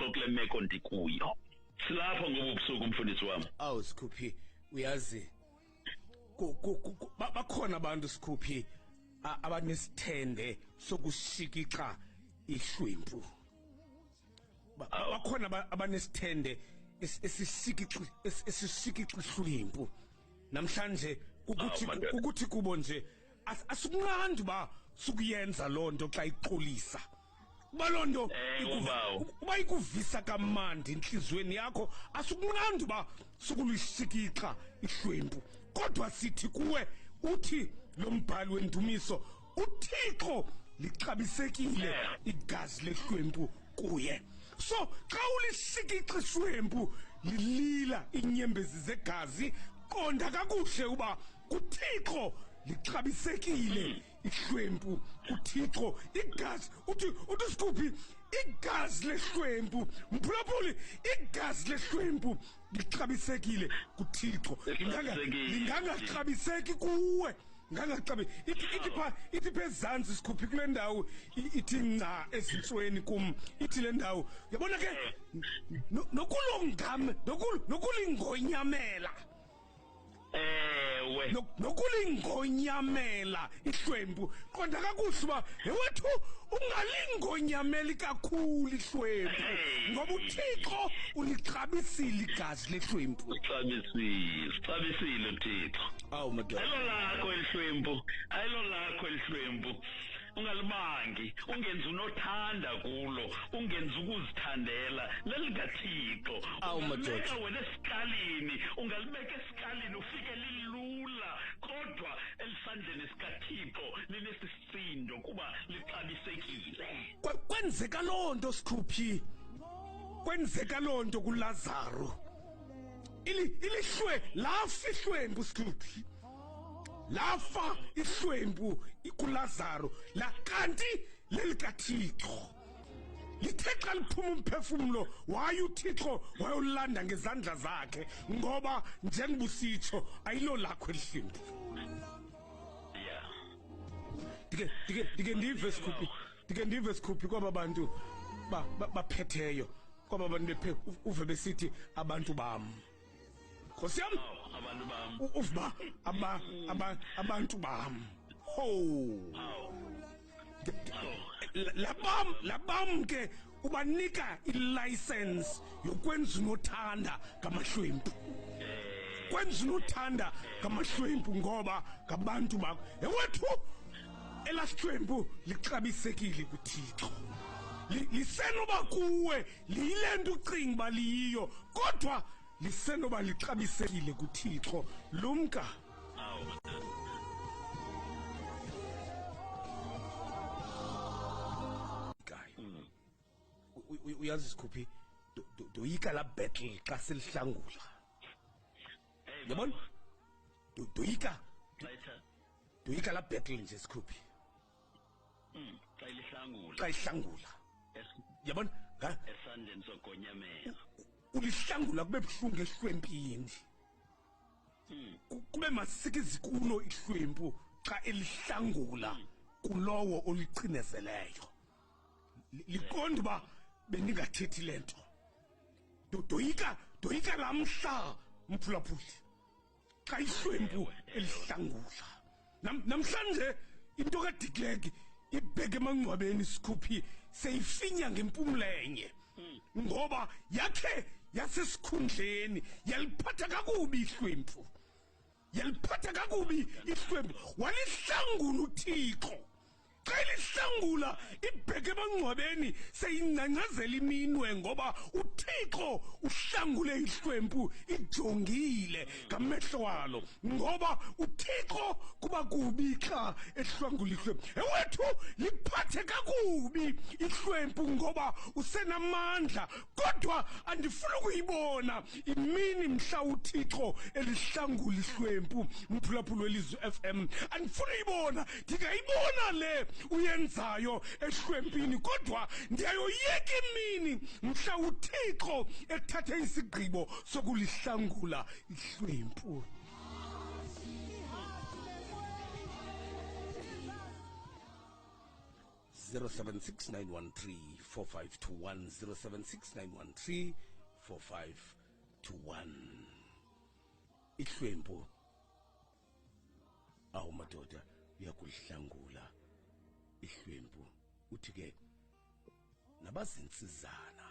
uThixo kule meko ndikuyo. Silapho ngobusuku umfundisi wami. Awu Sikhuphi, uyazi bakhona abantu Sikhuphi abanesithende sokushikixa ihlwempu. Bakhona abanesithende esishikixa ihlwempu. Namhlanje ukuthi kubo nje asikunqandi ba sukuyenza lonto xa iqolisa. Balondo uba ikuvisa kamandi inhlizweni yakho asukunqandi ba sukulishikika ihlwempu. Kodwa sithi kuwe uthi lo mbhali wendumiso uThixo lixabisekile igazi lehlwempu kuye. So xa ulishikika ihlwempu lilila inyembezi zegazi qonda kakuhle uba kuThixo lixabisekile ihlwempu kuThixo igazi uthi Sikhuphi igazi lehlwempu mphulaphuli igazi lehlwempu lixabisekile kuThixo lingangaxabiseki kuwe ngangaxabi ithi phezansi Sikhuphi kule ndawo ithi nca ezinhlweni kum ithi le ndawo yabona ke nokulongame nokulingonyamela nokulingonyamela ihlwempu qonda kakuhle uba ewethu ungalingonyameli kakhulu ihlwempu ngoba uThixo ulixabisile igazi lehlwempu. Sixabisile uThixo. Awu madoda. Ayilo lakho ihlwempu. Ungalibangi, ungenza unothanda kulo, ungenza ukuzithandela lelikaThixo. Awu madoda. Wena esikalini, ungalibeka esikalini ufike lilula, kodwa elisandleni sikaThixo linesisindo kuba lixabisekile. Kwenzeka lonto Sikhuphi. Kwenzeka lonto kuLazaro. Ilihwe lafa ihlwempu Sikhuphi. Lafa ihlwempu kuLazaro la kanti lelikaThixo. Lithetha liphuma umphefumulo waye uThixo wayolanda ngezandla zakhe ngoba njengibusitsho ayilo lakho elihlwempu. Dike ndive Sikhuphi. Dike ndive Sikhuphi kwaba bantu baphetheyo. Kwaba bantu uve besithi abantu bami. Nkosi yami abantu bami uvuba abantu bami labam ke ubanika ilicense yokwenza unothanda ngamahlwempu. Kwenza unothanda ngamahlwempu ngoba ngabantu bakho ewethu elahlwempu lixabisekile kuThixo. Lisenoba kuwe lilento ucinga baliyo kodwa lisenoba lixabisekile kuThixo. Lumka uyazi Sikhuphi doyika la battle xa selihlangula. Yabona doyika la battle nje Sikhuphi. Xa ihlangula yabona esandleni sokonyamela ulihlangula kube buhlungu ehlwempini. Kube masikizi kuno ihlwempu xa elihlangula kulowo olicinezeleyo. Liqonda uba bendingathethi lento. Doyika lamhla mphulaphuli xa ihlwempu elihlangula. Namhlanje into kaDiklek ibheke emangcwabeni Sikhuphi seyifinya ngempumlo enye ngoba yakhe yasesikhundleni yaliphatha kakubi ihlwempu. Walihlangula uThixo. Xa lihlangula ibheke emangcwabeni seyingcangcazela iminwe ngoba uThixo uhlangule ihlwempu ijongile ngamehlo walo ngoba uThixo kuba kubi xa ehlangula ihlwempu. Ewethu liphathe kakubi ihlwempu ngoba usenamandla kodwa andifuna ukuyibona imini mhla uThixo elihlangula ihlwempu. Mphulaphuli welizwi FM andifuna uyibona, ndingayibona le uyenzayo ehlwempini kodwa ndiyayoyeka imini mhla uThixo ethathe isigqibo sokulihlangula ihlwempu. 0769134521 0769134521. Ihlwempu awu madoda uyakudlangula ihlwempu uthi ke nabazinsizana